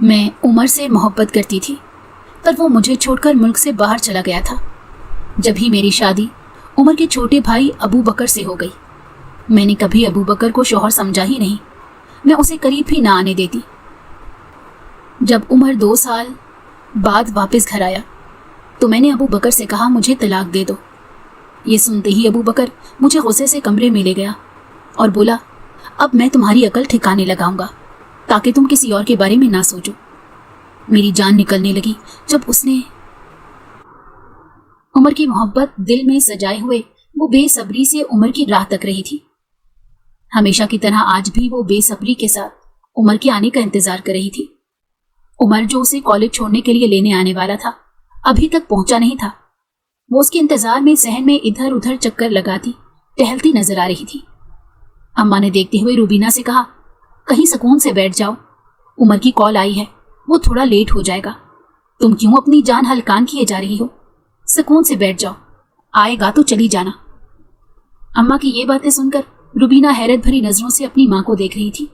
میں عمر سے محبت کرتی تھی، پر وہ مجھے چھوڑ کر ملک سے باہر چلا گیا تھا۔ جب ہی میری شادی عمر کے چھوٹے بھائی ابو بکر سے ہو گئی، میں نے کبھی ابو بکر کو شوہر سمجھا ہی نہیں، میں اسے قریب بھی نہ آنے دیتی۔ جب عمر 2 سال بعد واپس گھر آیا تو میں نے ابو بکر سے کہا مجھے طلاق دے دو۔ یہ سنتے ہی ابو بکر مجھے غصے سے کمرے میں لے گیا اور بولا اب میں تمہاری عقل ٹھکانے لگاؤں گا تاکہ تم کسی اور کے بارے میں نہ سوچو۔ میری جان نکلنے لگی جب اس نے عمر کی محبت دل میں سجائے ہوئے وہ بے صبری سے عمر کی راہ تک رہی تھی۔ ہمیشہ کی طرح آج بھی وہ بے صبری کے ساتھ عمر کے آنے کا انتظار کر رہی تھی۔ عمر جو اسے کالج چھوڑنے کے لیے لینے آنے والا تھا ابھی تک پہنچا نہیں تھا۔ وہ اس کے انتظار میں صحن میں ادھر ادھر چکر لگاتی ٹہلتی نظر آ رہی تھی۔ اماں نے دیکھتے ہوئے روبینہ سے کہا کہیں سکون سے بیٹھ جاؤ، عمر کی کال آئی ہے، وہ تھوڑا لیٹ ہو جائے گا، تم کیوں اپنی جان ہلکان کیے جا رہی ہو؟ سکون سے بیٹھ جاؤ، آئے گا تو چلی جانا۔ اماں کی یہ باتیں سن کر روبینہ حیرت بھری نظروں سے اپنی ماں کو دیکھ رہی تھی۔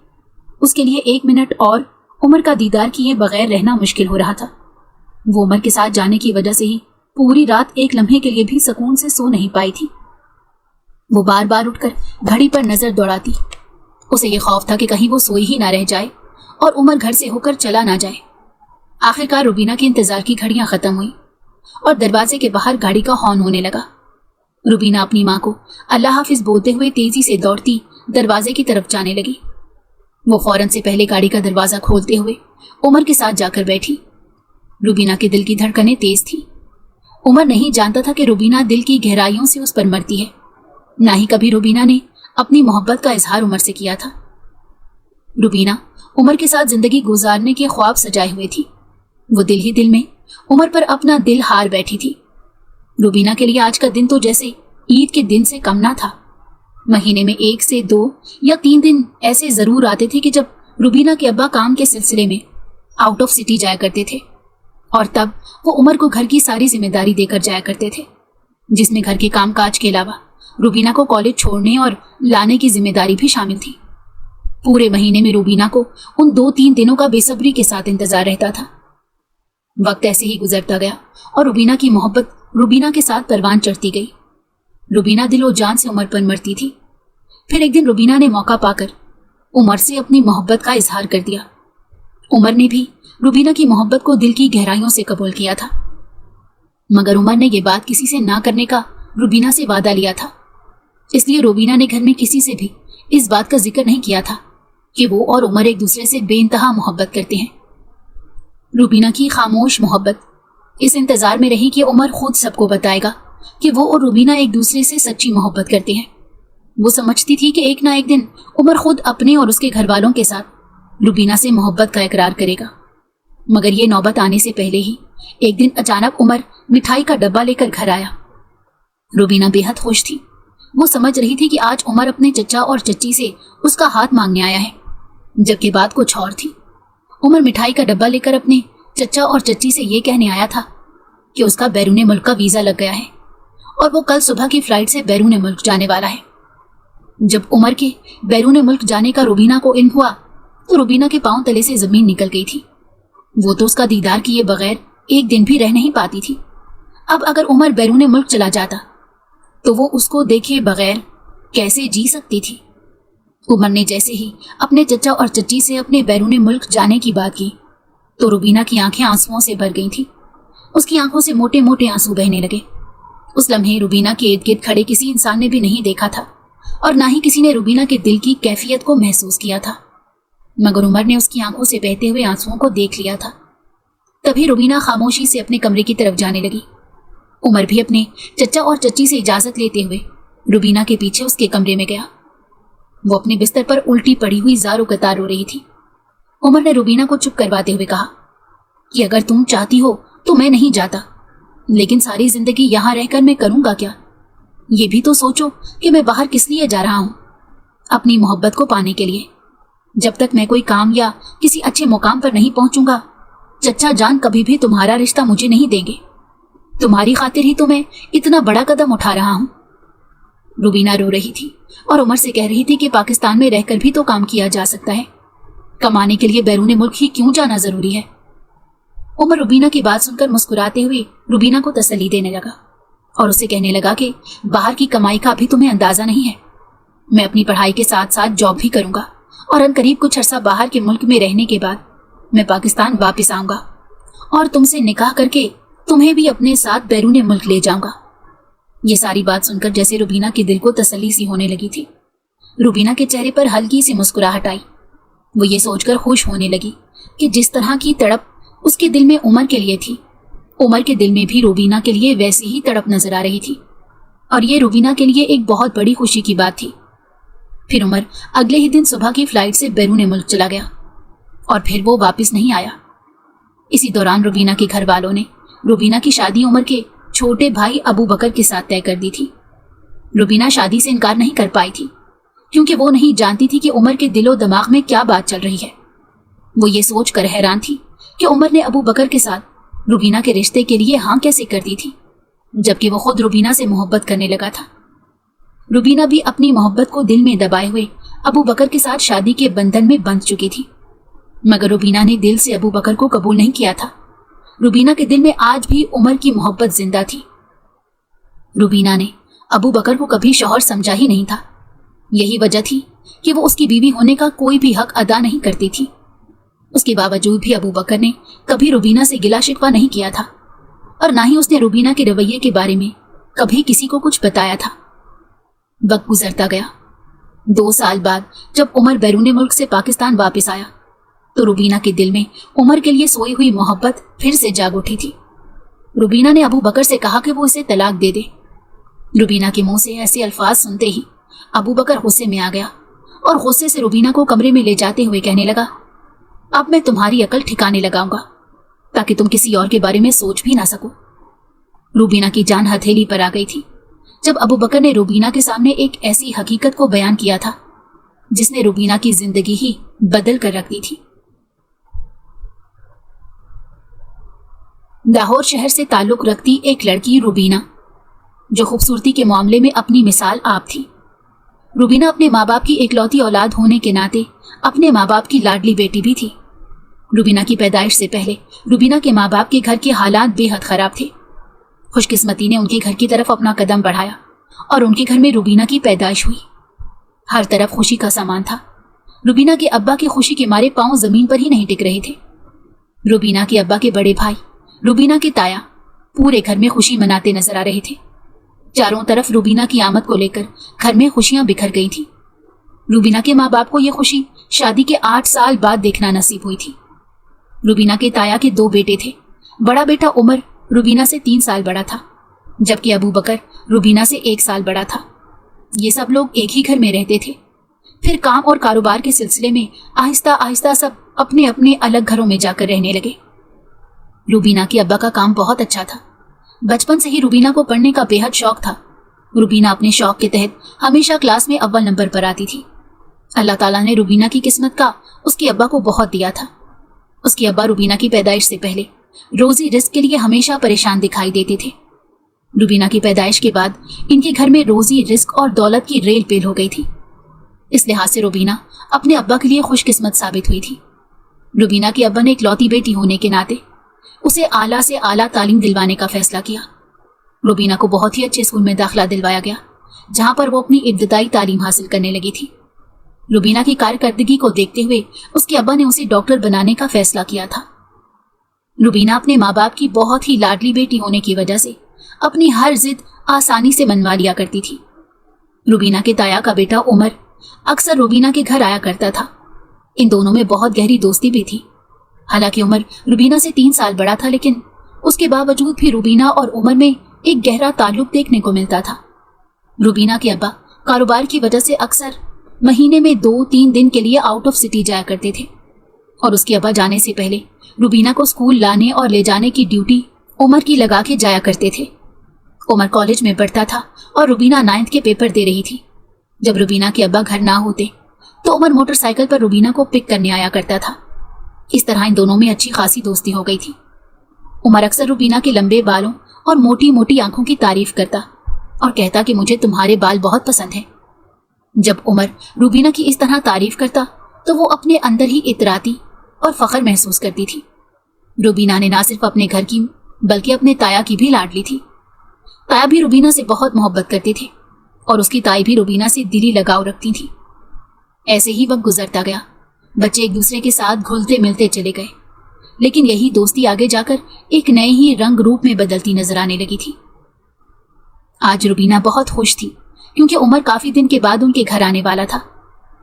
اس کے لیے 1 منٹ اور عمر کا دیدار کیے بغیر رہنا مشکل ہو رہا تھا۔ وہ عمر کے ساتھ جانے کی وجہ سے ہی پوری رات ایک لمحے کے لیے بھی سکون سے سو نہیں پائی تھی۔ وہ بار بار اٹھ کر گھڑی پر نظر دوڑاتی، اسے یہ خوف تھا کہ کہیں وہ سوئی ہی نہ رہ جائے اور عمر گھر سے ہو کر چلا نہ جائے۔ آخرکار روبینہ کے انتظار کی گھڑیاں ختم ہوئیں اور دروازے کے باہر گاڑی کا ہارن ہونے لگا۔ روبینہ اپنی ماں کو اللہ حافظ بولتے ہوئے تیزی سے دوڑتی دروازے کی طرف جانے لگی۔ وہ فوراً سے پہلے گاڑی کا دروازہ کھولتے ہوئے عمر کے ساتھ جا کر بیٹھی۔ روبینہ کے دل کی دھڑکنیں تیز تھیں۔ عمر نہیں جانتا تھا کہ روبینہ دل کی گہرائیوں سے اس پر مرتی ہے، نہ ہی کبھی روبینہ نے اپنی محبت کا اظہار عمر سے کیا تھا۔ روبینہ عمر کے ساتھ زندگی گزارنے کے خواب سجائے ہوئے تھی۔ وہ دل ہی دل میں عمر پر اپنا دل ہار بیٹھی تھی۔ روبینہ کے لیے آج کا دن تو جیسے عید کے دن سے کم نہ تھا۔ مہینے میں 1 سے 2 یا 3 دن ایسے ضرور آتے تھے کہ جب روبینہ کے ابا کام کے سلسلے میں آؤٹ آف سٹی جایا کرتے تھے، اور تب وہ عمر کو گھر کی ساری ذمہ داری دے کر جایا کرتے تھے، جس میں گھر کے کام کاج کے علاوہ روبینہ کو کالج چھوڑنے اور لانے کی ذمہ داری بھی شامل تھی۔ پورے مہینے میں روبینہ کو ان 2-3 دنوں کا بے صبری کے ساتھ انتظار رہتا تھا۔ وقت ایسے ہی گزرتا گیا اور روبینہ کی محبت روبینہ کے ساتھ پروان چڑھتی گئی۔ روبینہ دل و جان سے عمر پر مرتی تھی۔ پھر ایک دن روبینہ نے موقع پا کر عمر سے اپنی محبت کا اظہار کر دیا۔ عمر نے بھی روبینہ کی محبت کو دل کی گہرائیوں سے قبول کیا تھا، مگر عمر نے یہ بات کسی سے نہ کرنے کا روبینہ سے وعدہ لیا تھا۔ اس لیے روبینہ نے گھر میں کسی سے بھی اس بات کا ذکر نہیں کیا تھا کہ وہ اور عمر ایک دوسرے سے بے انتہا محبت کرتے ہیں۔ روبینہ کی خاموش محبت اس انتظار میں رہی کہ عمر خود سب کو بتائے گا کہ وہ اور روبینہ ایک دوسرے سے سچی محبت کرتے ہیں۔ وہ سمجھتی تھی کہ ایک نہ ایک دن عمر خود اپنے اور اس کے گھر والوں کے ساتھ روبینہ سے محبت کا اقرار کرے گا، مگر یہ نوبت آنے سے پہلے ہی ایک دن اچانک عمر مٹھائی کا ڈبہ لے کر گھر آیا۔ روبینہ بے حد خوش تھی۔ وہ سمجھ رہی تھی کہ آج عمر اپنے چچا اور چچی سے اس کا ہاتھ مانگنے آیا ہے، جبکہ بات کچھ اور تھی۔ عمر مٹھائی کا ڈبہ لے کر اپنے چچا اور چچی سے یہ کہنے آیا تھا کہ اس کا بیرون ملک کا ویزا لگ گیا ہے اور وہ کل صبح کی فلائٹ سے بیرون ملک جانے والا ہے۔ جب عمر کے بیرون ملک جانے کا روبینہ کو علم ہوا تو روبینہ کے پاؤں تلے سے زمین نکل گئی تھی۔ وہ تو اس کا دیدار کیے بغیر ایک دن بھی رہ نہیں پاتی تھی۔ اب اگر عمر بیرون ملک چلا جاتا تو وہ اس کو دیکھے بغیر کیسے جی سکتی تھی؟ عمر نے جیسے ہی اپنے چچا اور چچی سے اپنے بیرون ملک جانے کی بات کی تو روبینہ کی آنکھیں آنسوؤں سے بھر گئی تھیں۔ اس کی آنکھوں سے موٹے موٹے آنسو بہنے لگے۔ اس لمحے روبینہ کے ارد گرد کھڑے کسی انسان نے بھی نہیں دیکھا تھا اور نہ ہی کسی نے روبینہ کے دل کی کیفیت کو محسوس کیا تھا، مگر عمر نے اس کی آنکھوں سے بہتے ہوئے آنسوؤں کو دیکھ لیا تھا۔ تبھی روبینہ خاموشی سے اپنے کمرے کی طرف جانے لگی۔ عمر بھی اپنے چچا اور چچی سے اجازت لیتے ہوئے روبینہ کے پیچھے اس کے کمرے میں گیا۔ وہ اپنے بستر پر الٹی پڑی ہوئی زار و قطار رو رہی تھی۔ عمر نے روبینہ کو چپ کرواتے ہوئے کہا کہ اگر تم چاہتی ہو تو میں نہیں جاتا، لیکن ساری زندگی یہاں رہ کر میں کروں گا کیا؟ یہ بھی تو سوچو کہ میں باہر کس لیے جا رہا ہوں، اپنی محبت کو پانے کے لیے۔ جب تک میں کوئی کام یا کسی اچھے مقام پر نہیں پہنچوں گا، چچا جان کبھی بھی تمہارا رشتہ مجھے نہیں دیں گے۔ تمہاری خاطر ہی تو میں اتنا بڑا قدم اٹھا رہا ہوں۔ روبینہ رو رہی تھی اور عمر سے کہہ رہی تھی کہ پاکستان میں رہ کر بھی تو کام کیا جا سکتا ہے۔ कमाने के लिए बैरून मुल्क ही क्यों जाना जरूरी है। उमर रुबीना की बात सुनकर मुस्कुराते हुए रुबीना को तसल्ली देने लगा और उसे कहने लगा कि बाहर की कमाई का अभी तुम्हें अंदाजा नहीं है। मैं अपनी पढ़ाई के साथ साथ जॉब भी करूंगा और अनकरीब कुछ अरसा बाहर के मुल्क में रहने के बाद मैं पाकिस्तान वापस आऊंगा और तुमसे निकाह करके तुम्हें भी अपने साथ बैरून मुल्क ले जाऊंगा। ये सारी बात सुनकर जैसे रुबीना के दिल को तसल्ली सी होने लगी थी। रुबीना के चेहरे पर हल्की सी मुस्कुराहट आई। वो ये सोचकर खुश होने लगी कि जिस तरह की तड़प उसके दिल में उमर के लिए थी, उमर के दिल में भी रुबीना के लिए वैसी ही तड़प नजर आ रही थी और ये रुबीना के लिए एक बहुत बड़ी खुशी की बात थी। फिर उमर अगले ही दिन सुबह की फ्लाइट से बैरून मुल्क चला गया और फिर वो वापस नहीं आया। इसी दौरान रुबीना के घर वालों ने रुबीना की शादी उमर के छोटे भाई अबू बकर के साथ तय कर दी थी। रुबीना शादी से इनकार नहीं कर पाई थी क्योंकि वो नहीं जानती थी कि उमर के दिलो दिमाग में क्या बात चल रही है। वो ये सोचकर हैरान थी कि उमर ने अबू बकर के साथ रुबीना के रिश्ते के लिए हाँ कैसे कर दी थी, जबकि वो खुद रुबीना से मोहब्बत करने लगा था। रुबीना भी अपनी मोहब्बत को दिल में दबाए हुए अबू बकर के साथ शादी के बंधन में बंध चुकी थी, मगर रुबीना ने दिल से अबू बकर को कबूल नहीं किया था। रुबीना के दिल में आज भी उमर की मोहब्बत जिंदा थी। रुबीना ने अबू बकर को कभी शौहर समझा ही नहीं था। यही वजह थी कि वो उसकी बीवी होने का कोई भी हक अदा नहीं करती थी। उसके बावजूद भी अबू बकर ने कभी रुबीना से गिला शिकवा नहीं किया था और ना ही उसने रुबीना के रवैये के बारे में कभी किसी को कुछ बताया था। वक्त गुजरता गया। 2 साल बाद जब उमर बैरून मुल्क से पाकिस्तान वापस आया तो रुबीना के दिल में उमर के लिए सोई हुई मोहब्बत फिर से जाग उठी थी। रुबीना ने अबू बकर से कहा कि वो इसे तलाक दे दे। रुबीना के मुंह से ऐसे अल्फाज सुनते ही अबू बकर गुस्से में आ गया और गुस्से से रुबीना को कमरे में ले जाते हुए कहने लगा, अब मैं तुम्हारी अकल ठिकाने लगाऊंगा ताकि तुम किसी और के बारे में सोच भी ना सको। रुबीना की जान हथेली पर आ गई थी जब अबू बकर ने रुबीना के सामने एक ऐसी हकीकत को बयान किया था जिसने रुबीना की जिंदगी ही बदल कर रख दी थी। लाहौर शहर से ताल्लुक रखती एक लड़की रुबीना, जो खूबसूरती के मामले में अपनी मिसाल आप थी। रुबीना अपने माँ बाप की इकलौती औलाद होने के नाते अपने माँ बाप की लाडली बेटी भी थी। रुबीना की पैदाइश से पहले रुबीना के माँ बाप के घर के हालात बेहद खराब थे। खुशकिस्मती ने उनके घर की तरफ अपना कदम बढ़ाया और उनके घर में रुबीना की पैदाइश हुई। हर तरफ खुशी का सामान था। रुबीना के अब्बा की खुशी के मारे पांव जमीन पर ही नहीं टिक रहे थे। रुबीना के अब्बा के बड़े भाई रुबीना के ताया पूरे घर में खुशी मनाते नजर आ रहे थे। चारों तरफ रुबीना की आमद को लेकर घर में खुशियां बिखर गई थी। रुबीना के माँ बाप को यह खुशी शादी के 8 साल बाद देखना नसीब हुई थी। रुबीना के ताया के 2 बेटे थे। बड़ा बेटा उमर रुबीना से 3 साल बड़ा था, जबकि अबू बकर रुबीना से 1 साल बड़ा था। ये सब लोग एक ही घर में रहते थे। फिर काम और कारोबार के सिलसिले में आहिस्ता आहिस्ता सब अपने अपने अलग घरों में जाकर रहने लगे। रुबीना के अब्बा का काम बहुत अच्छा था। बचपन से ही रुबीना को पढ़ने का बेहद शौक था। रुबीना अपने शौक के तहत हमेशा क्लास में अव्वल नंबर पर आती थी। अल्लाह ताला ने रुबीना की किस्मत का उसके अब्बा को बहुत दिया था। उसके अब्बा रुबीना की पैदाइश से पहले रोजी रिस्क के लिए हमेशा परेशान दिखाई देते थे। रुबीना की पैदाइश के बाद इनके घर में रोजी रिस्क और दौलत की रेल पेल हो गई थी। इस लिहाज से रुबीना अपने अब्बा के लिए खुशकिस्मत साबित हुई थी। रुबीना के अब्बा ने इकलौती बेटी होने के नाते उसे आला से आला तालीम दिलवाने का फैसला किया। रुबीना को बहुत ही अच्छे स्कूल में दाखिला दिलवाया गया, जहां पर वो अपनी इब्तदाई तालीम हासिल करने लगी थी। रुबीना की कारकर्दगी को देखते हुए उसके अब्बा ने उसे डॉक्टर बनाने का फैसला किया था। रुबीना अपने माँ बाप की बहुत ही लाडली बेटी होने की वजह से अपनी हर जिद आसानी से मनवा लिया करती थी। रुबीना के ताया का बेटा उमर अक्सर रुबीना के घर आया करता था। इन दोनों में बहुत गहरी दोस्ती भी थी। हालांकि उमर रुबीना से 3 साल बड़ा था, लेकिन उसके बावजूद भी रुबीना और उमर में एक गहरा ताल्लुक देखने को मिलता था। रुबीना के अब्बा कारोबार की वजह से अक्सर महीने में 2-3 दिन के लिए आउट ऑफ सिटी जाया करते थे और उसके अब्बा जाने से पहले रुबीना को स्कूल लाने और ले जाने की ड्यूटी उमर की लगा के जाया करते थे। उमर कॉलेज में पढ़ता था और रुबीना 9th के पेपर दे रही थी। जब रुबीना के अब्बा घर ना होते तो उमर मोटरसाइकिल पर रुबीना को पिक करने आया करता था। इस तरह इन दोनों में अच्छी खासी दोस्ती हो गई थी। उमर अक्सर रुबीना के लंबे बालों और मोटी मोटी आंखों की तारीफ करता और कहता कि मुझे तुम्हारे बाल बहुत पसंद हैं। जब उमर रुबीना की इस तरह तारीफ करता तो वो अपने अंदर ही इतराती और फख्र महसूस करती थी। रुबीना ने ना सिर्फ अपने घर की बल्कि अपने ताया की भी लाडली थी। ताया भी रुबीना से बहुत मोहब्बत करते थे और उसकी ताई भी रुबीना से दिली लगाव रखती थी। ऐसे ही वक्त गुजरता गया। बच्चे एक दूसरे के साथ घुलते मिलते चले गए, लेकिन यही दोस्ती आगे जाकर एक नए ही रंग रूप में बदलती नजर आने लगी थी। आज रुबीना बहुत खुश थी क्योंकि उमर काफी दिन के बाद उनके घर आने वाला था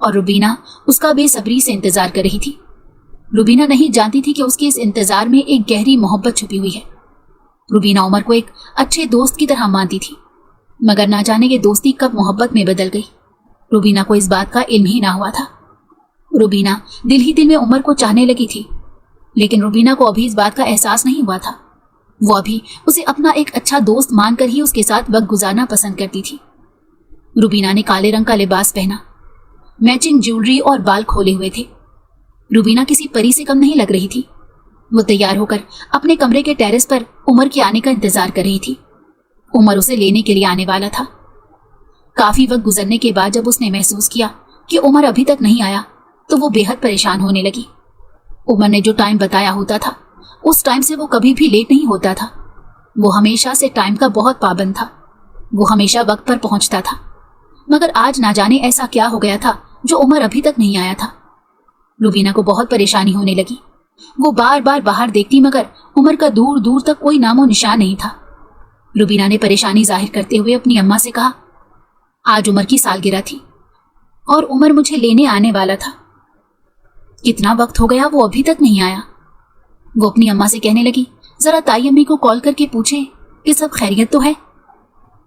और रुबीना उसका बेसब्री से इंतजार कर रही थी। रुबीना नहीं जानती थी कि उसके इस इंतजार में एक गहरी मोहब्बत छुपी हुई है। रुबीना उमर को एक अच्छे दोस्त की तरह मानती थी, मगर ना जाने ये दोस्ती कब मोहब्बत में बदल गई। रुबीना को इस बात का इल्म ही ना हुआ था। रुबीना दिल ही दिल में उमर को चाहने लगी थी, लेकिन रुबीना को अभी इस बात का एहसास नहीं हुआ था। वो अभी उसे अपना एक अच्छा दोस्त मानकर ही उसके साथ वक्त गुजारना पसंद करती थी। रुबीना ने काले रंग का लिबास पहना, मैचिंग ज्वेलरी और बाल खोले हुए थे। रुबीना किसी परी से कम नहीं लग रही थी। वो तैयार होकर अपने कमरे के टेरेस पर उमर के आने का इंतजार कर रही थी। उमर उसे लेने के लिए आने वाला था। काफी वक्त गुजरने के बाद जब उसने महसूस किया कि उमर अभी तक नहीं आया तो वो बेहद परेशान होने लगी। उमर ने जो टाइम बताया होता था उस टाइम से वो कभी भी लेट नहीं होता था। वो हमेशा से टाइम का बहुत पाबंद था। वो हमेशा वक्त पर पहुंचता था, मगर आज ना जाने ऐसा क्या हो गया था जो उमर अभी तक नहीं आया था। रुबीना को बहुत परेशानी होने लगी। वो बार बार बाहर देखती, मगर उमर का दूर दूर तक कोई नामो निशान नहीं था। रुबीना ने परेशानी जाहिर करते हुए अपनी अम्मा से कहा, आज उमर की सालगिरह थी और उमर मुझे लेने आने वाला था। कितना वक्त हो गया, वो अभी तक नहीं आया। वो अपनी अम्मा से कहने लगी, जरा ताई अम्मी को कॉल करके पूछें कि सब खैरियत तो है।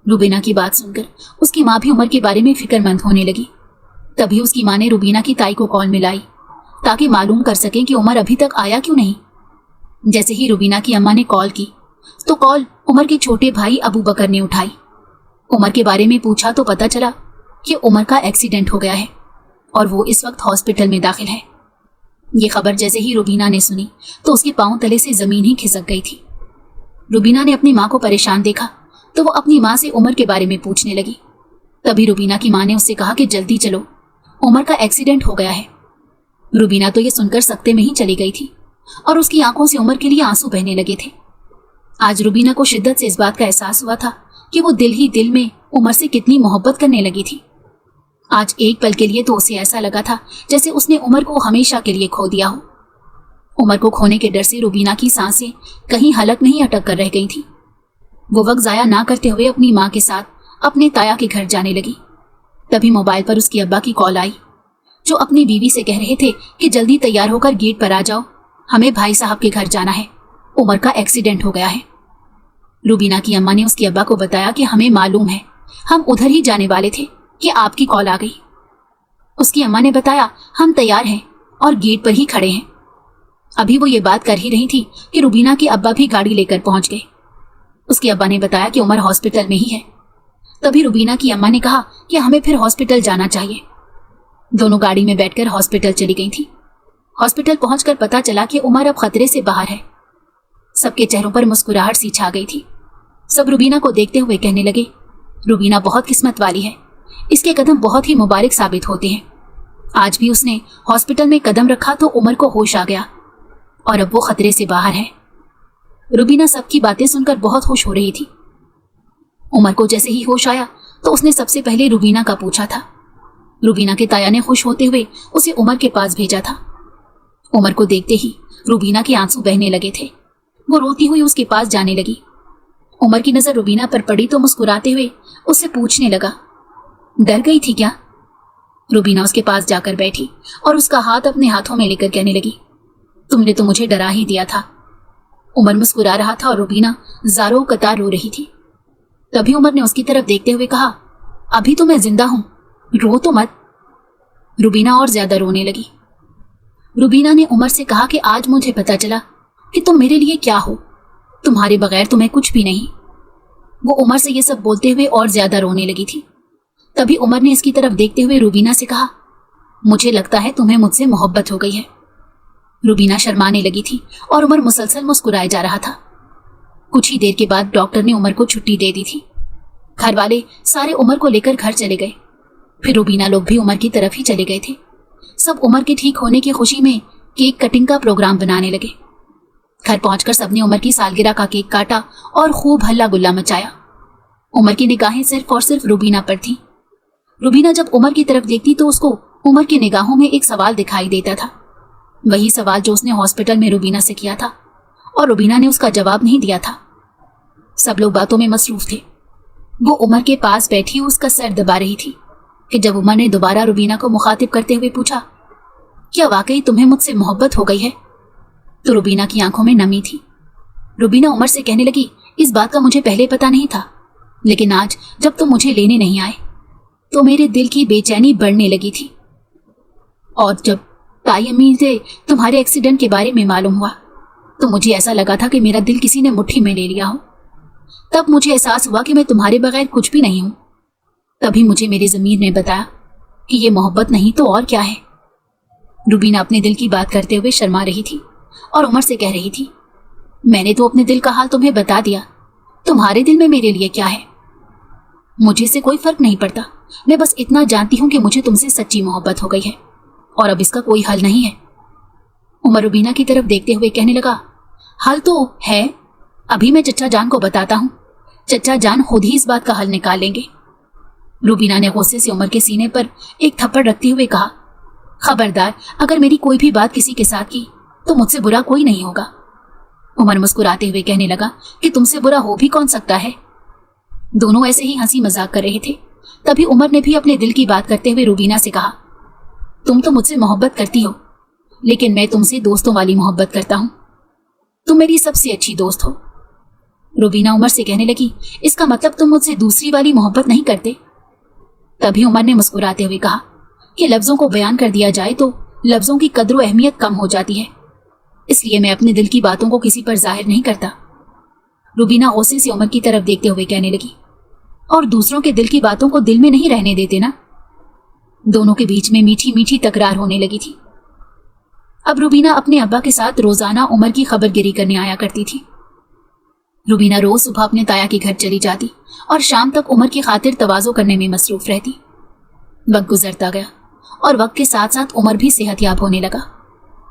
रुबीना की बात सुनकर उसकी माँ भी उमर के बारे में फिक्रमंद होने लगी। तभी उसकी माँ ने रुबीना की ताई को कॉल मिलाई ताकि मालूम कर सकें कि उमर अभी तक आया क्यों नहीं। जैसे ही रुबीना की अम्मा ने कॉल की तो कॉल उमर के छोटे भाई अबू बकर ने उठाई। उमर के बारे में पूछा तो पता चला कि उमर का एक्सीडेंट हो गया है और वो इस वक्त हॉस्पिटल में दाखिल है। ये खबर जैसे ही रुबीना ने सुनी तो उसके पांव तले से जमीन ही खिसक गई थी। रुबीना ने अपनी माँ को परेशान देखा तो वो अपनी माँ से उमर के बारे में पूछने लगी। तभी रुबीना की माँ ने उससे कहा कि जल्दी चलो, उमर का एक्सीडेंट हो गया है। रुबीना तो ये सुनकर सकते में ही चली गई थी और उसकी आंखों से उमर के लिए आंसू बहने लगे थे। आज रुबीना को शिद्दत से इस बात का एहसास हुआ था कि वो दिल ही दिल में उमर से कितनी मोहब्बत करने लगी थी। आज एक पल के लिए तो उसे ऐसा लगा था जैसे उसने उमर को हमेशा के लिए खो दिया हो। उमर को खोने के डर से रुबीना की सांसें कहीं हलक नहीं अटक कर रह गई थी। वो वक्त जाया ना करते हुए अपनी माँ के साथ अपने ताया के घर जाने लगी। तभी मोबाइल पर उसकी अब्बा की कॉल आई, जो अपनी बीवी से कह रहे थे कि जल्दी तैयार होकर गेट पर आ जाओ, हमें भाई साहब के घर जाना है, उमर का एक्सीडेंट हो गया है। रुबीना की अम्मा ने उसके अब्बा को बताया कि हमें मालूम है, हम उधर ही जाने वाले थे कि आपकी कॉल आ गई। उसकी अम्मा ने बताया, हम तैयार हैं और गेट पर ही खड़े हैं। अभी वो ये बात कर ही रही थी कि रुबीना के अब्बा भी गाड़ी लेकर पहुंच गए। उसके अब्बा ने बताया कि उमर हॉस्पिटल में ही है। तभी रुबीना की अम्मा ने कहा कि हमें फिर हॉस्पिटल जाना चाहिए। दोनों गाड़ी में बैठकर हॉस्पिटल चली गई थी। हॉस्पिटल पहुंचकर पता चला कि उमर अब खतरे से बाहर है। सबके चेहरों पर मुस्कुराहट सी छा गई थी। सब रुबीना को देखते हुए कहने लगे, रुबीना बहुत किस्मत वाली है, इसके कदम बहुत ही मुबारक साबित होते हैं। आज भी उसने हॉस्पिटल में कदम रखा तो उमर को होश आ गया और अब वो खतरे से बाहर है। रुबीना सबकी बातें सुनकर बहुत खुश हो रही थी। उमर को जैसे ही होश आया तो उसने सबसे पहले रुबीना का पूछा था। रुबीना के ताया ने खुश होते हुए उसे उमर के पास भेजा था। उमर को देखते ही रुबीना के आंसू बहने लगे थे। वो रोती हुई उसके पास जाने लगी। उमर की नजर रुबीना पर पड़ी तो मुस्कुराते हुए उससे पूछने लगा, डर गई थी क्या? रुबीना उसके पास जाकर बैठी और उसका हाथ अपने हाथों में लेकर कहने लगी, तुमने तो मुझे डरा ही दिया था। उमर मुस्कुरा रहा था और रुबीना ज़ारो कतार रो रही थी। तभी उमर ने उसकी तरफ देखते हुए कहा, अभी तो मैं जिंदा हूं, रो तो मत। रुबीना और ज्यादा रोने लगी। रुबीना ने उमर से कहा कि आज मुझे पता चला कि तुम मेरे लिए क्या हो, तुम्हारे बगैर तो मैं कुछ भी नहीं। वो उमर से ये सब बोलते हुए और ज्यादा रोने लगी थी। तभी उमर ने इसकी तरफ देखते हुए रुबीना से कहा, मुझे लगता है तुम्हें मुझसे मोहब्बत हो गई है। रुबीना शर्माने लगी थी और उमर मुसलसल मुस्कुराए जा रहा था। कुछ ही देर के बाद डॉक्टर ने उमर को छुट्टी दे दी थी। घर वाले सारे उमर को लेकर घर चले गए। फिर रुबीना लोग भी उमर की तरफ ही चले गए थे। सब उमर के ठीक होने की खुशी में केक कटिंग का प्रोग्राम बनाने लगे। घर पहुंचकर सबने उमर की सालगिरह का केक काटा और खूब हल्ला गुल्ला मचाया। उमर की निगाहें सिर्फ और सिर्फ रुबीना पर थी। रुबीना जब उमर की तरफ देखती तो उसको उमर की निगाहों में एक सवाल दिखाई देता था, वही सवाल जो उसने हॉस्पिटल में रुबीना से किया था, और रुबीना ने उसका जवाब नहीं दिया था। सब लोग बातों में मसरूफ थे। वो उमर के पास बैठी उसका सर दबा रही थी कि जब उमर ने दोबारा रुबीना को मुखातिब करते हुए पूछा, क्या वाकई तुम्हें मुझसे मोहब्बत हो गई है? तो रुबीना की आंखों में नमी थी। रुबीना उमर से कहने लगी, इस बात का मुझे पहले पता नहीं था, लेकिन आज जब तुम मुझे लेने नहीं आए तो मेरे दिल की बेचैनी बढ़ने लगी थी। और जब ताई अम्मी से तुम्हारे एक्सीडेंट के बारे में मालूम हुआ तो मुझे ऐसा लगा था कि मेरा दिल किसी ने मुट्ठी में ले लिया हो। तब मुझे एहसास हुआ कि मैं तुम्हारे बगैर कुछ भी नहीं हूं। तभी मुझे मेरी ज़मीर ने बताया कि ये मोहब्बत नहीं तो और क्या है। रुबीना अपने दिल की बात करते हुए शर्मा रही थी और उमर से कह रही थी, मैंने तो अपने दिल का हाल तुम्हें बता दिया, तुम्हारे दिल में मेरे लिए क्या है? मुझे इससे कोई फर्क नहीं पड़ता, मैं बस इतना जानती हूं कि मुझे तुमसे सच्ची मोहब्बत हो गई है और अब इसका कोई हल नहीं है। उमर रुबीना की तरफ देखते हुए कहने लगा, हल तो है, अभी मैं चचा जान को बताता हूं, चचा जान खुद ही इस बात का हल निकाल लेंगे। रुबीना ने गुस्से से उमर के सीने पर एक थप्पड़ रखते हुए कहा, खबरदार, अगर मेरी कोई भी बात किसी के साथ की तो मुझसे बुरा कोई नहीं होगा। उमर मुस्कुराते हुए कहने लगा कि तुमसे बुरा हो भी कौन सकता है। दोनों ऐसे ही हंसी मजाक कर रहे थे। तभी उमर ने भी अपने दिल की बात करते हुए रुबीना से कहा, तुम तो मुझसे मोहब्बत करती हो, लेकिन मैं तुमसे दोस्तों वाली मोहब्बत करता हूं। तुम मेरी सबसे अच्छी दोस्त हो। रुबीना उमर से कहने लगी, इसका मतलब तुम मुझसे दूसरी वाली मोहब्बत नहीं करते? तभी उमर ने मुस्कुराते हुए कहा कि लफ्जों को बयान कर दिया जाए तो लफ्जों की कद्र अहमियत कम हो जाती है, इसलिए मैं अपने दिल की बातों को किसी पर जाहिर नहीं करता। रुबीना गुस्से से उमर की तरफ देखते हुए कहने लगी, और दूसरों के दिल की बातों को दिल में नहीं रहने देते ना। दोनों के बीच में मीठी मीठी तकरार होने लगी थी। अब रुबीना अपने अब्बा के साथ रोजाना उमर की खबरगिरी करने आया करती थी। रुबीना रोज सुबह अपने ताया के घर चली जाती और शाम तक उमर की खातिर तवाज़ो करने में मसरूफ रहती। वक्त गुजरता गया और वक्त के साथ साथ उमर भी सेहतयाब होने लगा।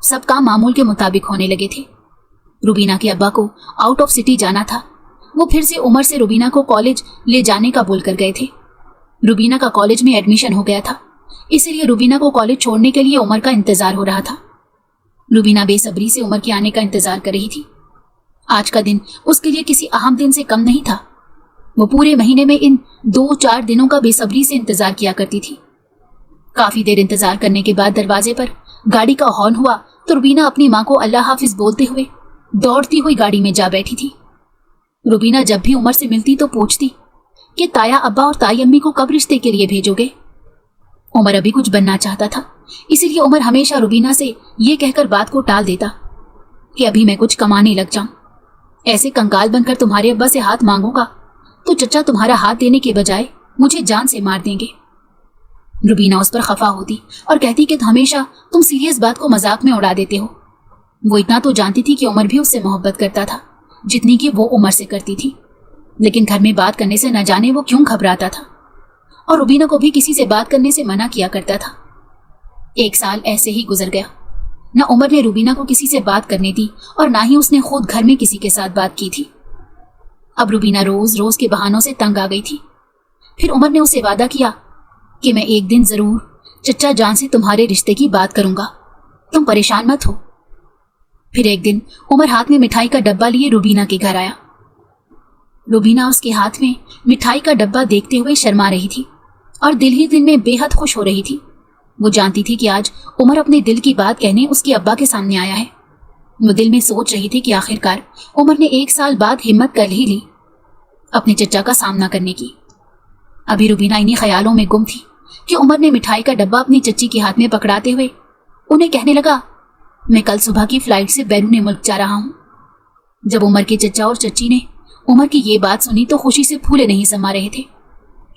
सब काम मामूल के मुताबिक होने लगे थे। रुबीना के अब्बा को आउट ऑफ सिटी जाना था। वो फिर से उमर से रुबीना को कॉलेज ले जाने का बोल कर गए थे। रुबीना का कॉलेज में एडमिशन हो गया था, इसीलिए रुबीना को कॉलेज छोड़ने के लिए उमर का इंतजार हो रहा था। रुबीना बेसब्री से उमर के आने का इंतजार कर रही थी। आज का दिन उसके लिए किसी अहम दिन से कम नहीं था। वो पूरे महीने में इन 2-4 दिनों का बेसब्री से इंतजार किया करती थी। काफी देर इंतजार करने के बाद दरवाजे पर गाड़ी का हॉर्न हुआ तो रुबीना अपनी माँ को अल्लाह हाफिज बोलते हुए दौड़ती हुई गाड़ी में जा बैठी थी। रुबीना जब भी उमर से मिलती तो पूछती कि ताया अब्बा और ताई अम्मी को कब रिश्ते के लिए भेजोगे। उमर अभी कुछ बनना चाहता था, इसीलिए उमर हमेशा रुबीना से ये कहकर बात को टाल देता कि अभी मैं कुछ कमाने लग जाऊं। ऐसे कंकाल बनकर तुम्हारे अब्बा से हाथ मांगूंगा तो चचा तुम्हारा हाथ देने के बजाय मुझे जान से मार देंगे। रुबीना उस पर खफा होती और कहती कि हमेशा तुम सीरियस बात को मजाक में उड़ा देते हो। वो इतना तो जानती थी कि उमर भी उससे मोहब्बत करता था जितनी कि वो उमर से करती थी, लेकिन घर में बात करने से न जाने वो क्यों घबराता था और रुबीना को भी किसी से बात करने से मना किया करता था। 1 साल ऐसे ही गुजर गया। न उमर ने रुबीना को किसी से बात करने दी और ना ही उसने खुद घर में किसी के साथ बात की थी। अब रुबीना रोज रोज के बहानों से तंग आ गई थी। फिर उमर ने उससे वादा किया कि मैं एक दिन जरूर चचा जान से तुम्हारे रिश्ते की बात करूंगा, तुम परेशान मत हो। फिर एक दिन उमर हाथ में मिठाई का डब्बा लिए रुबीना के घर आया। रुबीना उसके हाथ में मिठाई का डब्बा देखते हुए शर्मा रही थी और दिल ही दिल में बेहद खुश हो रही थी। वो जानती थी कि आज उमर अपने दिल की बात कहने उसके अब्बा के सामने आया है। वो दिल में सोच रही थी कि आखिरकार उमर ने 1 साल बाद हिम्मत कर ही ली अपने चचा का सामना करने की। अभी रुबीना इन्हीं ख्यालों में गुम थी कि उमर ने मिठाई का डब्बा अपनी चच्ची के हाथ में पकड़ाते हुए उन्हें कहने लगा, मैं कल सुबह की फ्लाइट से बैरून मुल्क जा रहा हूं। जब उमर के चचा और चच्ची ने उमर की ये बात सुनी तो खुशी से फूले नहीं समा रहे थे।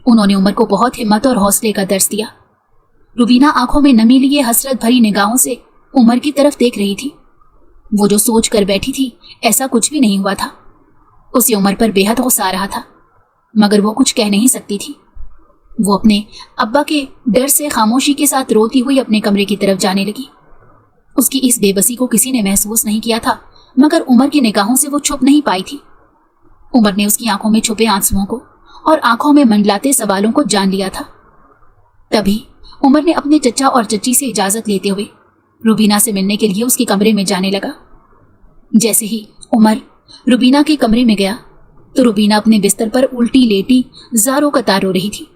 उन्होंने उमर को बहुत हिम्मत और हौसले का दर्स दिया। रुबीना आंखों में नमी लिए हसरत भरी निगाहों से उमर की तरफ देख रही थी। वो जो सोच कर बैठी थी ऐसा कुछ भी नहीं हुआ था। उसे उमर पर बेहद गुस्सा आ रहा था, मगर वो कुछ कह नहीं सकती थी। वो अपने अब्बा के डर से खामोशी के साथ रोती हुई अपने कमरे की तरफ जाने लगी। उसकी इस बेबसी को किसी ने महसूस नहीं किया था, मगर उमर की निगाहों से वो छुप नहीं पाई थी। उमर ने उसकी आंखों में छुपे आंसुओं को और आंखों में मंडलाते सवालों को जान लिया था। तभी उमर ने अपने चचा और चची से इजाजत लेते हुए रुबीना से मिलने के लिए उसके कमरे में जाने लगा। जैसे ही उमर रुबीना के कमरे में गया तो रुबीना अपने बिस्तर पर उल्टी लेटी ज़ारों कतार रो रही थी।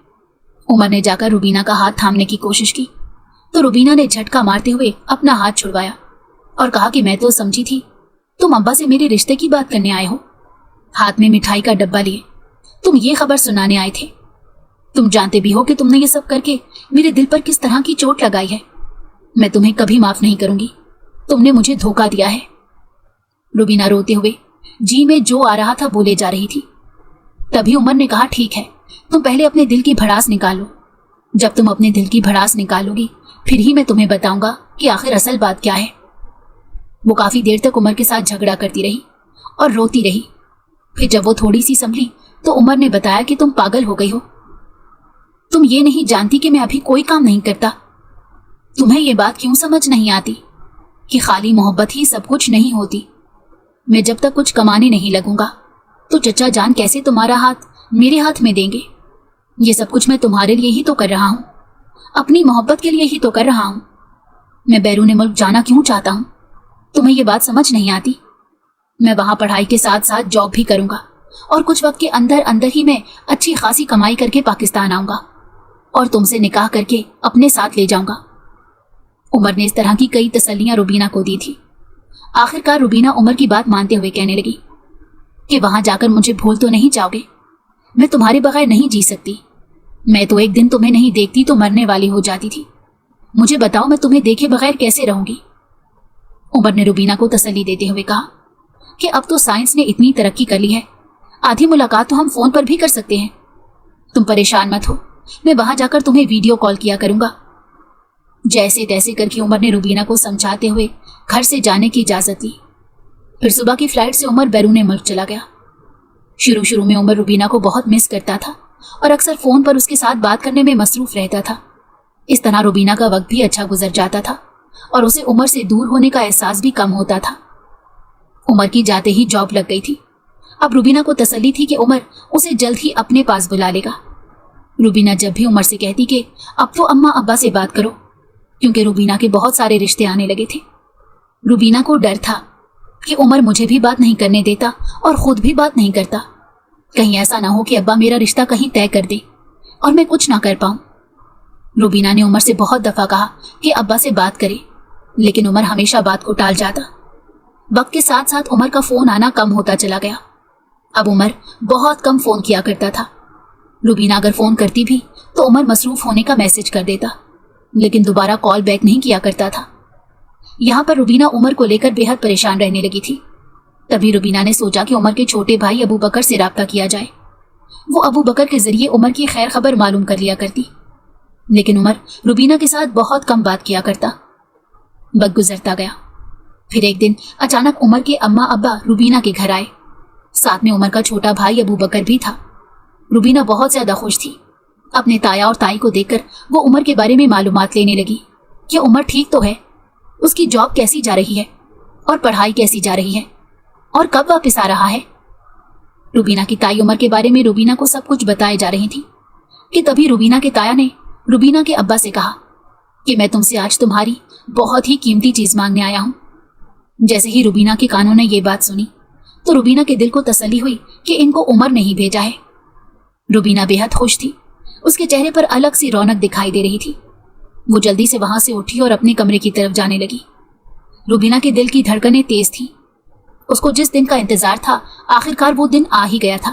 उमर ने जाकर रुबीना का हाथ थामने की कोशिश की तो रुबीना ने झटका मारते हुए अपना हाथ छुड़वाया और कहा कि मैं तो समझी थी तुम अब्बा से मेरे रिश्ते की बात करने आए हो। हाथ में मिठाई का डब्बा लिए तुम ये खबर सुनाने आए थे। तुम जानते भी हो कि तुमने ये सब करके मेरे दिल पर किस तरह की चोट लगाई है। मैं तुम्हें कभी माफ नहीं करूंगी। तुमने मुझे धोखा दिया है। रुबीना रोते हुए जी में जो आ रहा था बोले जा रही थी। तभी उमर ने कहा, ठीक है, तुम पहले अपने दिल की भड़ास निकालो। जब तुम अपने दिल की भड़ास निकालोगी फिर ही मैं तुम्हें बताऊंगा कि आखिर असल बात क्या है। वो काफी देर तक उमर के साथ झगड़ा करती रही और रोती रही। फिर जब वो थोड़ी सी संभली तो उमर ने बताया कि तुम पागल हो गई हो। तुम ये नहीं जानती कि मैं अभी कोई काम नहीं करता। तुम्हें ये बात क्यों समझ नहीं आती कि खाली मोहब्बत ही सब कुछ नहीं होती। मैं जब तक कुछ कमाने नहीं लगूंगा तो चचा जान कैसे तुम्हारा हाथ मेरे हाथ में देंगे। ये सब कुछ मैं तुम्हारे लिए ही तो कर रहा हूं, अपनी मोहब्बत के लिए ही तो कर रहा हूं। मैं बैरून मुल्क जाना क्यों चाहता हूं, तुम्हें ये बात समझ नहीं आती। मैं वहां पढ़ाई के साथ साथ जॉब भी करूंगा और कुछ वक्त के अंदर अंदर ही मैं अच्छी खासी कमाई करके पाकिस्तान आऊंगा और तुमसे निकाह करके अपने साथ ले जाऊंगा। उमर ने इस तरह की कई तसल्लियां रुबीना को दी थी। आखिरकार रुबीना उमर की बात मानते हुए कहने लगी कि वहां जाकर मुझे भूल तो नहीं जाओगे। मैं तुम्हारे बगैर नहीं जी सकती। मैं तो एक दिन तुम्हें नहीं देखती तो मरने वाली हो जाती थी। मुझे बताओ मैं तुम्हें देखे बगैर कैसे रहूंगी। उमर ने रुबीना को तसल्ली देते हुए कहा कि अब तो साइंस ने इतनी तरक्की कर ली है, आधी मुलाकात तो हम फोन पर भी कर सकते हैं। तुम परेशान मत हो, मैं वहां जाकर तुम्हें वीडियो कॉल किया करूंगा। जैसे तैसे करके उमर ने रुबीना को समझाते हुए घर से जाने की इजाजत दी। फिर सुबह की फ्लाइट से उमर बैरून मुल्क चला गया। शुरू में उमर रुबीना को बहुत मिस करता था और अक्सर फोन पर उसके साथ बात करने में मसरूफ रहता था। इस तरह रुबीना का वक्त भी अच्छा गुजर जाता था और उसे उमर से दूर होने का एहसास भी कम होता था। उमर की जाते ही जॉब लग गई थी। अब रुबीना को तसल्ली थी कि उमर उसे जल्द ही अपने पास बुला लेगा। रुबीना जब भी उमर से कहती कि अब तो अम्मा अब्बा से बात करो, क्योंकि रुबीना के बहुत सारे रिश्ते आने लगे थे। रुबीना को डर था कि उमर मुझे भी बात नहीं करने देता और खुद भी बात नहीं करता। कहीं ऐसा ना हो कि अब्बा मेरा रिश्ता कहीं तय कर दे और मैं कुछ ना कर पाऊं। रुबीना ने उमर से बहुत दफा कहा कि अब्बा से बात करे, लेकिन उमर हमेशा बात को टाल जाता। वक्त के साथ साथ उमर का फोन आना कम होता चला गया। अब उमर बहुत कम फोन किया करता था। रुबीना अगर फोन करती भी तो उमर मसरूफ होने का मैसेज कर देता, लेकिन दोबारा कॉल बैक नहीं किया करता था। यहाँ पर रुबीना उमर को लेकर बेहद परेशान रहने लगी थी। तभी रुबीना ने सोचा कि उमर के छोटे भाई अबू बकर से राब्ता किया जाए। वो अबू बकर के जरिए उमर की खैर खबर मालूम कर लिया करती, लेकिन उमर रुबीना के साथ बहुत कम बात किया करता। वक्त गुजरता गया। फिर एक दिन अचानक उमर के अम्मा अब्बा रुबीना के घर आए। साथ में उमर का छोटा भाई अबू बकर भी था। रुबीना बहुत ज्यादा खुश थी। अपने ताया और ताई को देखकर वो उमर के बारे में मालूमात लेने लगी कि उमर ठीक तो है, उसकी जॉब कैसी जा रही है और पढ़ाई कैसी जा रही है और कब वापस आ रहा है। रुबीना की ताई उमर के बारे में रुबीना को सब कुछ बताए जा रही थी कि तभी रुबीना के ताया ने रुबीना के अब्बा से कहा कि मैं तुमसे आज तुम्हारी बहुत ही कीमती चीज मांगने आया हूं। जैसे ही रुबीना के कानों ने यह बात सुनी तो रुबीना के दिल को तसल्ली हुई कि इनको उमर नहीं भेजा है। रुबीना बेहद खुश थी। उसके चेहरे पर अलग सी रौनक दिखाई दे रही थी। वो जल्दी से वहां से उठी और अपने कमरे की तरफ जाने लगी। रुबीना के दिल की धड़कनें तेज थी। उसको जिस दिन का इंतजार था आखिरकार वो दिन आ ही गया था।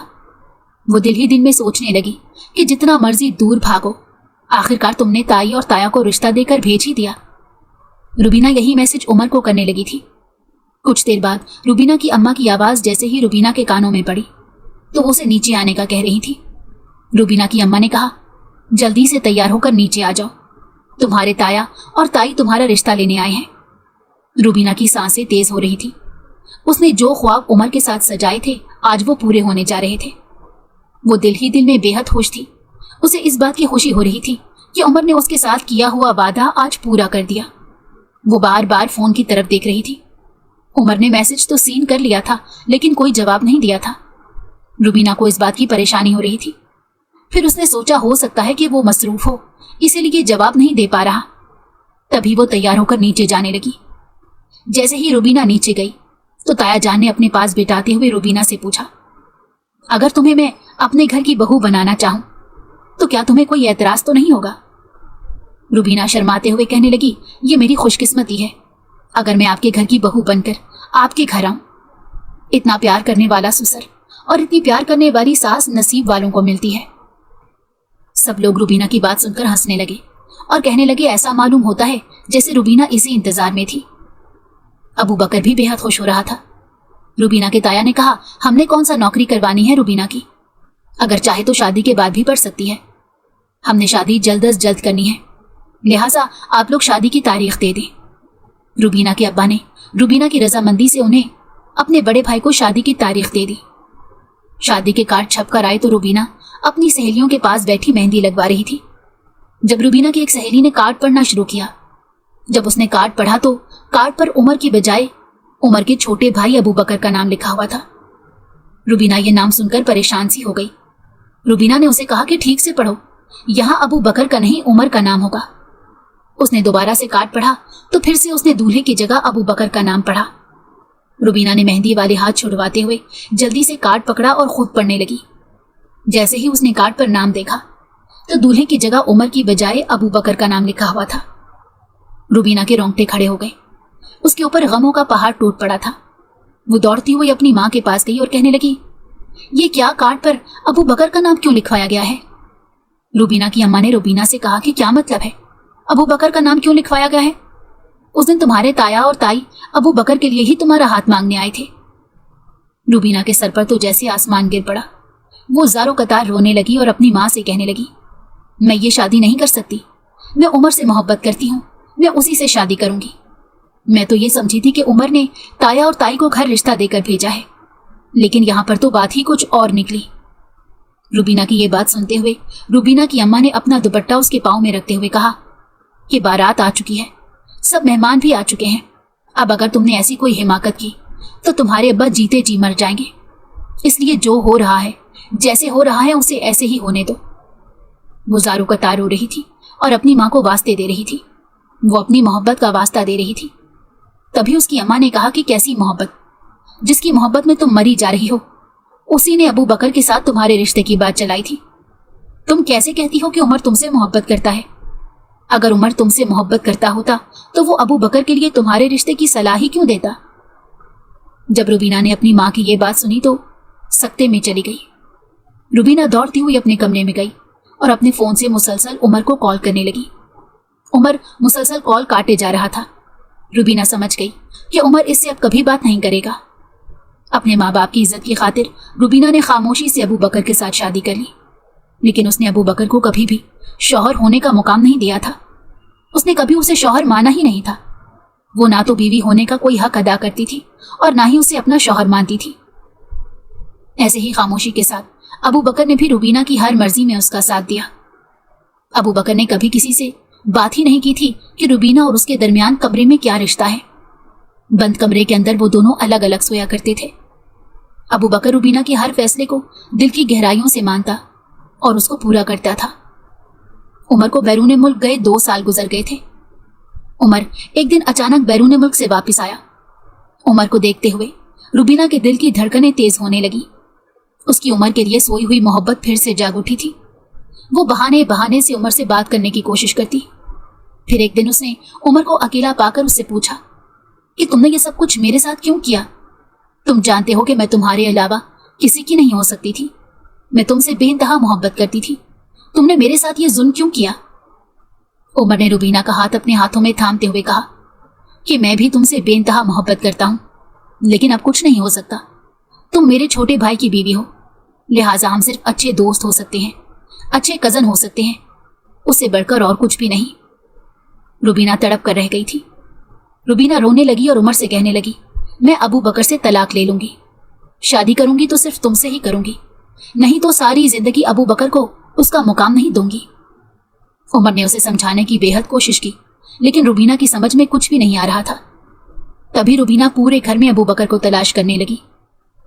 वो दिल ही दिल में सोचने लगी कि जितना मर्जी दूर भागो, आखिरकार तुमने ताई और ताया को रिश्ता देकर भेज ही दिया। रुबीना यही मैसेज उमर को करने लगी थी। कुछ देर बाद रुबीना की अम्मा की आवाज जैसे ही रुबीना के कानों में पड़ी तो वो उसे नीचे आने का कह रही थी। रुबीना की अम्मा ने कहा, जल्दी से तैयार होकर नीचे आ जाओ, तुम्हारे ताया और ताई तुम्हारा रिश्ता लेने आए हैं। रुबीना की सांसें तेज हो रही थी। उसने जो ख्वाब उमर के साथ सजाए थे आज वो पूरे होने जा रहे थे। वो दिल ही दिल में बेहद खुश थी। उसे इस बात की खुशी हो रही थी कि उमर ने उसके साथ किया हुआ वादा आज पूरा कर दिया। वो बार बार फोन की तरफ देख रही थी। उमर ने मैसेज तो सीन कर लिया था, लेकिन कोई जवाब नहीं दिया था। रुबीना को इस बात की परेशानी हो रही थी। फिर उसने सोचा हो सकता है कि वो मसरूफ हो, इसीलिए जवाब नहीं दे पा रहा। तभी वो तैयार होकर नीचे जाने लगी। जैसे ही रुबीना नीचे गई तो ताया जान ने अपने पास बिठाते हुए रुबीना से पूछा, अगर तुम्हें मैं अपने घर की बहू बनाना चाहूं तो क्या तुम्हें कोई एतराज तो नहीं होगा? रुबीना शर्माते हुए कहने लगी, ये मेरी खुशकिस्मती है अगर मैं आपके घर की बहू बनकर आपके घर आऊं। इतना प्यार करने वाला ससुर और इतनी प्यार करने वाली सास नसीब वालों को मिलती है। सब लोग रुबीना की बात सुनकर हंसने लगे और कहने लगे, ऐसा मालूम होता है जैसे रुबीना इसी इंतजार में थी। अबू बकर भी बेहद खुश हो रहा था। रुबीना के ताया ने कहा, हमने कौन सा नौकरी करवानी है रुबीना की, अगर चाहे तो शादी के बाद भी पढ़ सकती है। हमने शादी जल्द अज जल्द करनी है, लिहाजा आप लोग शादी की तारीख दे दें। रुबीना के अब्बा ने रुबीना की रजामंदी से उन्हें अपने बड़े भाई को शादी की तारीख दे दी। शादी के कार्ड छप कर आए तो रुबीना अपनी सहेलियों के पास बैठी मेहंदी लगवा रही थी। जब रुबीना की एक सहेली ने कार्ड पढ़ना शुरू किया, जब उसने कार्ड पढ़ा तो कार्ड पर उमर की बजाय उमर के छोटे भाई अबू बकर का नाम लिखा हुआ था। रुबीना ये नाम सुनकर परेशान सी हो गई। रुबीना ने उसे कहा कि ठीक से पढ़ो, यहां अबू बकर का नहीं उमर का नाम होगा। उसने दोबारा से कार्ड पढ़ा तो फिर से उसने दूल्हे की जगह अबू बकर का नाम पढ़ा। रुबीना ने मेहंदी वाले हाथ छुड़वाते हुए जल्दी से कार्ड पकड़ा और खुद पढ़ने लगी। जैसे ही उसने कार्ड पर नाम देखा तो दूल्हे की जगह उमर की बजाय अबू बकर का नाम लिखा हुआ था। रुबीना के रोंगटे खड़े हो गए। उसके ऊपर गमों का पहाड़ टूट पड़ा था। वो दौड़ती हुई अपनी माँ के पास गई और कहने लगी, ये क्या कार्ड पर अबू बकर का नाम क्यों लिखवाया गया है? रुबीना की अम्मा ने रुबीना से कहा कि क्या मतलब है, अबू बकर का नाम क्यों लिखवाया गया है? उस दिन तुम्हारे ताया और ताई अबू बकर के लिए ही तुम्हारा हाथ मांगने आए थे। रुबीना के सर पर तो जैसे आसमान गिर पड़ा। वो ज़ारो कतार रोने लगी और अपनी माँ से कहने लगी, मैं ये शादी नहीं कर सकती, मैं उमर से मोहब्बत करती हूँ, मैं उसी से शादी करूंगी। मैं तो ये समझी थी कि उमर ने ताया और ताई को घर रिश्ता देकर भेजा है, लेकिन यहाँ पर तो बात ही कुछ और निकली। रुबीना की ये बात सुनते हुए रुबीना की अम्मा ने अपना दुपट्टा उसके पाँव में रखते हुए कहा कि बारात आ चुकी है, सब मेहमान भी आ चुके हैं। अब अगर तुमने ऐसी कोई हिमाकत की तो तुम्हारे अब्बा जीते जी मर जाएंगे। इसलिए जो हो रहा है, जैसे हो रहा है, उसे ऐसे ही होने दो। वो ज़ारो कतार रो रही थी और अपनी माँ को वास्ते दे रही थी। वो अपनी मोहब्बत का वास्ता दे रही थी। तभी उसकी अम्मा ने कहा कि कैसी मोहब्बत? जिसकी मोहब्बत में तुम मरी जा रही हो, उसी ने अबू बकर के साथ तुम्हारे रिश्ते की बात चलाई थी। तुम कैसे कहती हो कि उमर तुमसे मोहब्बत करता है? अगर उमर तुमसे मोहब्बत करता होता तो वो अबू बकर के लिए तुम्हारे रिश्ते की सलाह ही क्यों देता? जब रुबीना ने अपनी माँ की ये बात सुनी तो सख्ते में चली गई। रुबीना दौड़ती हुई अपने कमरे में गई और अपने फोन से मुसलसल उमर को कॉल करने लगी। उमर मुसलसल कॉल काटे जा रहा था। रुबीना समझ गई कि उमर इससे अब कभी बात नहीं करेगा। अपने माँ बाप की इज्जत की खातिर रुबीना ने खामोशी से अबू बकर के साथ शादी कर ली, लेकिन उसने अबू बकर को कभी भी शौहर होने का मुकाम नहीं दिया था। उसने कभी उसे शौहर माना ही नहीं था। वो ना तो बीवी होने का कोई हक अदा करती थी और ना ही उसे अपना शौहर मानती थी। ऐसे ही खामोशी के साथ अबू बकर ने भी रुबीना की हर मर्जी में उसका साथ दिया। अबू बकर ने कभी किसी से बात ही नहीं की थी कि रुबीना और उसके दरमियान कमरे में क्या रिश्ता है। बंद कमरे के अंदर वो दोनों अलग अलग सोया करते थे। अबू बकर रुबीना के हर फैसले को दिल की गहराइयों से मानता और उसको पूरा करता था। उमर को बैरून मुल्क गए 2 साल गुजर गए थे। उमर एक दिन अचानक बैरून मुल्क से वापस आया। उमर को देखते हुए रुबीना के दिल की धड़कनें तेज होने लगी। उसकी उमर के लिए सोई हुई मोहब्बत फिर से जाग उठी थी। वो बहाने बहाने से उमर से बात करने की कोशिश करती। फिर एक दिन उसने उमर को अकेला पाकर उससे पूछा कि तुमने ये सब कुछ मेरे साथ क्यों किया? तुम जानते हो कि मैं तुम्हारे अलावा किसी की नहीं हो सकती थी। मैं तुमसे बेइंतहा मोहब्बत करती थी। तुमने मेरे साथ ये जुल्म क्यों किया? उमर ने रुबीना का हाथ अपने हाथों में थामते हुए कहा कि मैं भी तुमसे बेइंतहा मोहब्बत करता हूं, लेकिन अब कुछ नहीं हो सकता। तुम मेरे छोटे भाई की बीवी हो, लिहाजा हम सिर्फ अच्छे दोस्त हो सकते हैं, अच्छे कजन हो सकते हैं, उससे बढ़कर और कुछ भी नहीं। रुबीना तड़प कर रह गई थी। रुबीना रोने लगी और उमर से कहने लगी, मैं अबू बकर से तलाक ले लूंगी। शादी करूंगी तो सिर्फ तुमसे ही करूंगी, नहीं तो सारी जिंदगी अबू बकर को उसका मुकाम नहीं दूंगी। उमर ने उसे समझाने की बेहद कोशिश की, लेकिन रुबीना की समझ में कुछ भी नहीं आ रहा था। तभी रुबीना पूरे घर में अबू बकर को तलाश करने लगी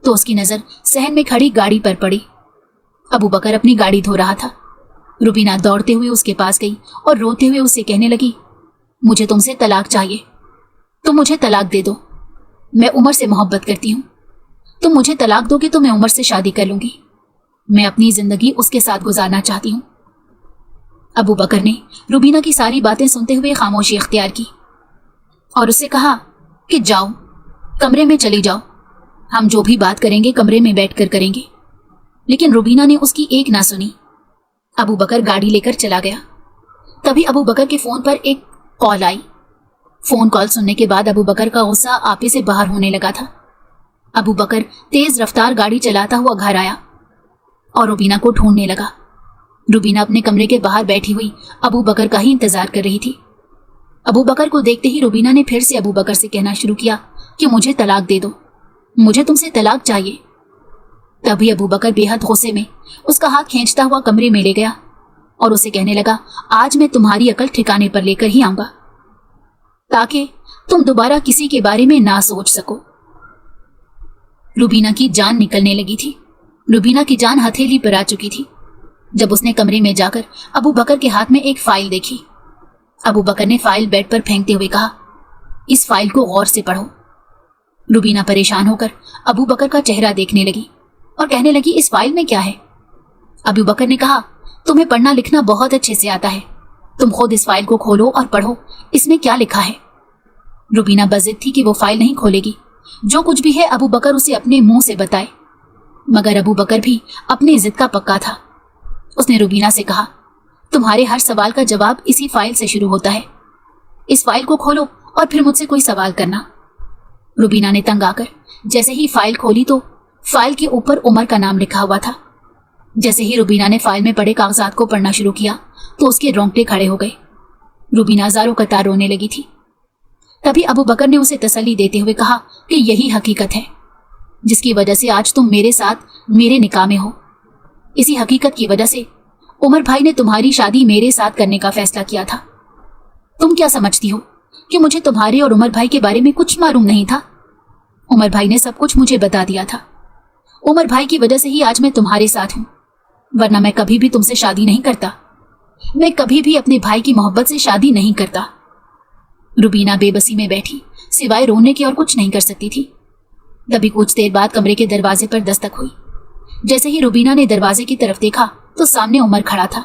तो उसकी नजर सहन में खड़ी गाड़ी पर पड़ी। अबू बकर अपनी गाड़ी धो रहा था। रुबीना दौड़ते हुए उसके पास गई और रोते हुए उससे कहने लगी, मुझे तुमसे तलाक चाहिए, तुम मुझे तलाक दे दो। मैं उमर से मोहब्बत करती हूँ, तुम मुझे तलाक दोगे तो मैं उमर से शादी कर लूंगी। मैं अपनी जिंदगी उसके साथ गुजारना चाहती हूँ। अबू बकर ने रुबीना की सारी बातें सुनते हुए खामोशी इख्तियार की और उससे कहा कि जाओ, कमरे में चली जाओ, हम जो भी बात करेंगे कमरे में बैठकर करेंगे। लेकिन रुबीना ने उसकी एक ना सुनी। अबू बकर गाड़ी लेकर चला गया। तभी अबू बकर के फोन पर एक कॉल आई। फोन कॉल सुनने के बाद अबू बकर का गुस्सा आपे से बाहर होने लगा था। अबू बकर तेज रफ्तार गाड़ी चलाता हुआ घर आया और रुबीना को ढूंढने लगा। रुबीना अपने कमरे के बाहर बैठी हुई अबू बकर का ही इंतजार कर रही थी। अबू बकर को देखते ही रुबीना ने फिर से अबू बकर से कहना शुरू किया कि मुझे तलाक दे दो, मुझे तुमसे तलाक चाहिए। तभी अबू बकर बेहद गुस्से में उसका हाथ खींचता हुआ कमरे में ले गया और उसे कहने लगा, आज मैं तुम्हारी अकल ठिकाने पर लेकर ही आऊंगा ताकि तुम दोबारा किसी के बारे में ना सोच सको। रुबीना की जान निकलने लगी थी। रुबीना की जान हथेली पर आ चुकी थी जब उसने कमरे में जाकर अबू बकर के हाथ में एक फाइल देखी। अबू बकर ने फाइल बेड पर फेंकते हुए कहा, इस फाइल को गौर से पढ़ो। रुबीना परेशान होकर अबू बकर का चेहरा देखने लगी और कहने लगी, इस फाइल में क्या है? अबू बकर ने कहा, तुम्हें पढ़ना लिखना बहुत अच्छे से आता है, तुम खुद इस फाइल को खोलो और पढ़ो, इसमें क्या लिखा है। रुबीना बज़िद थी कि वो फाइल नहीं खोलेगी, जो कुछ भी है अबू बकर उसे अपने मुंह से बताए। मगर अबू बकर भी अपनी जिद का पक्का था। उसने रुबीना से कहा, तुम्हारे हर सवाल का जवाब इसी फाइल से शुरू होता है, इस फाइल को खोलो और फिर मुझसे कोई सवाल करना। रुबीना ने तंग आकर जैसे ही फाइल खोली तो फाइल के ऊपर उमर का नाम लिखा हुआ था। जैसे ही रुबीना ने फाइल में पड़े कागजात को पढ़ना शुरू किया तो उसके रोंगटे खड़े हो गए। रुबीना ज़ारों कतार रोने लगी थी। तभी अबू बकर ने उसे तसल्ली देते हुए कहा कि यही हकीकत है जिसकी वजह से आज तुम मेरे साथ मेरे निकाह में हो। इसी हकीकत की वजह से उमर भाई ने तुम्हारी शादी मेरे साथ करने का फैसला किया था। तुम क्या समझती हो कि मुझे तुम्हारे और उमर भाई के बारे में कुछ मालूम नहीं था? उमर भाई ने सब कुछ मुझे बता दिया था। उमर भाई की वजह से ही आज मैं तुम्हारे साथ हूं, वरना मैं कभी भी तुमसे शादी नहीं करता। मैं कभी भी अपने भाई की मोहब्बत से शादी नहीं करता। रुबीना बेबसी में बैठी सिवाय रोने के और कुछ नहीं कर सकती थी। तभी कुछ देर बाद कमरे के दरवाजे पर दस्तक हुई। जैसे ही रुबीना ने दरवाजे की तरफ देखा तो सामने उमर खड़ा था,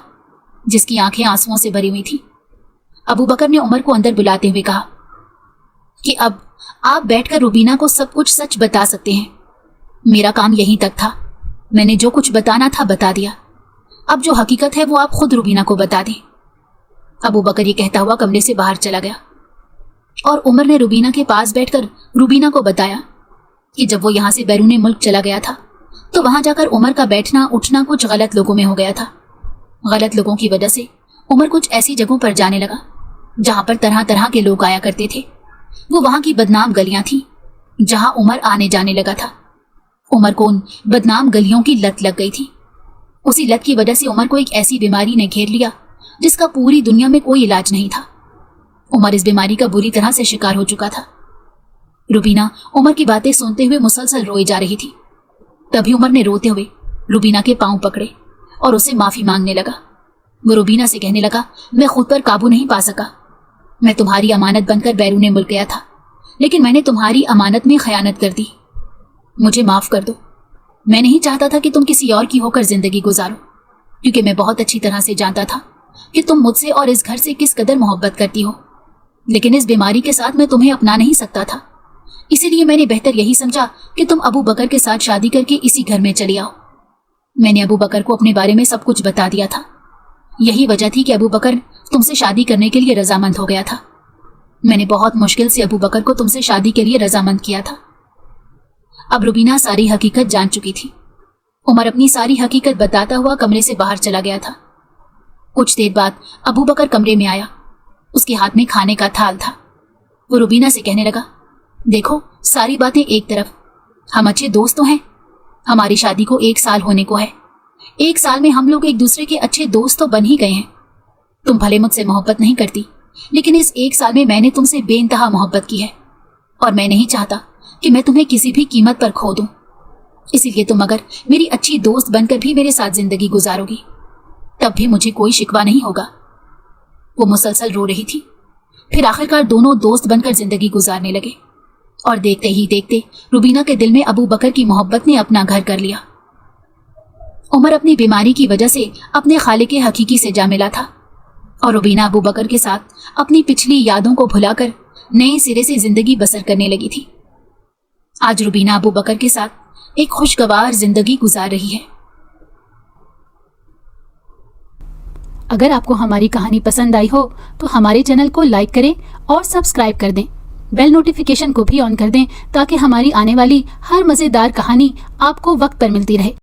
जिसकी आंखें आंसुओं से भरी हुई थी। अबू बकर ने उमर को अंदर बुलाते हुए कहा कि अब आप बैठकर रुबीना को सब कुछ सच बता सकते हैं। मेरा काम यहीं तक था, मैंने जो कुछ बताना था बता दिया। अब जो हकीकत है वो आप खुद रुबीना को बता दें। अबू बकर ये कहता हुआ कमरे से बाहर चला गया और उमर ने रुबीना के पास बैठकर रुबीना को बताया कि जब वो यहाँ से बैरूने मुल्क चला गया था तो वहां जाकर उमर का बैठना उठना कुछ गलत लोगों में हो गया था। गलत लोगों की वजह से उमर कुछ ऐसी जगहों पर जाने लगा जहां पर तरह तरह के लोग आया करते थे। वो वहां की बदनाम गलियां थी जहां उमर आने जाने लगा था। उमर को उन बदनाम गलियों की लत लग गई थी। उसी लत की वजह से उमर को एक ऐसी बीमारी ने घेर लिया जिसका पूरी दुनिया में कोई इलाज नहीं था। उमर इस बीमारी का बुरी तरह से शिकार हो चुका था। रुबीना उमर की बातें सुनते हुए मुसलसल रोई जा रही थी। तभी उमर ने रोते हुए रुबीना के पांव पकड़े और उसे माफी मांगने लगा। वो रुबीना से कहने लगा, मैं खुद पर काबू नहीं पा सका। मैं तुम्हारी अमानत बनकर बैरूने मुल्क गया था, लेकिन मैंने तुम्हारी अमानत में खयानत कर दी। मुझे माफ कर दो। मैं नहीं चाहता था कि तुम किसी और की होकर जिंदगी गुजारो, क्योंकि मैं बहुत अच्छी तरह से जानता था कि तुम मुझसे और इस घर से किस कदर मोहब्बत करती हो। लेकिन इस बीमारी के साथ मैं तुम्हें अपना नहीं सकता था, इसीलिए मैंने बेहतर यही समझा कि तुम अबू बकर के साथ शादी करके इसी घर में चली आओ। मैंने अबू बकर को अपने बारे में सब कुछ बता दिया था। यही वजह थी कि अबू बकर तुमसे शादी करने के लिए रजामंद हो गया था। मैंने बहुत मुश्किल से अबू बकर को तुमसे शादी के लिए रजामंद किया था। अब रुबीना सारी हकीकत जान चुकी थी। उमर अपनी सारी हकीकत बताता हुआ कमरे से बाहर चला गया था। कुछ देर बाद अबू बकर कमरे में आया। उसके हाथ में खाने का थाल था। वो रुबीना से कहने लगा, देखो सारी बातें एक तरफ, हम अच्छे दोस्त तो हैं, हमारी शादी को 1 साल होने को है, 1 साल में हम लोग एक दूसरे के अच्छे दोस्त तो बन ही गए हैं। तुम भले मुझसे मोहब्बत नहीं करती, लेकिन इस 1 साल में मैंने तुमसे बेइंतहा मोहब्बत की है और मैं नहीं चाहता कि मैं तुम्हें किसी भी कीमत पर खो दूं। इसीलिए तुम अगर मेरी अच्छी दोस्त बनकर भी मेरे साथ जिंदगी गुजारोगी, तब भी मुझे कोई शिकवा नहीं होगा। वो मुसलसल रो रही थी। फिर आखिरकार दोनों दोस्त बनकर जिंदगी गुजारने लगे और देखते ही देखते रुबीना के दिल में अबू बकर की मोहब्बत ने अपना घर कर लिया। उमर अपनी बीमारी की वजह से अपने खालिक हकीकी से जा मिला था और रुबीना अबू बकर के साथ अपनी पिछली यादों को भुलाकर नए सिरे से जिंदगी बसर करने लगी थी। आज रुबीना अबू बकर के साथ एक खुशगवार जिंदगी गुजार रही है। अगर आपको हमारी कहानी पसंद आई हो तो हमारे चैनल को लाइक करें और सब्सक्राइब कर दें। बेल नोटिफिकेशन को भी ऑन कर दें ताकि हमारी आने वाली हर मज़ेदार कहानी आपको वक्त पर मिलती रहे।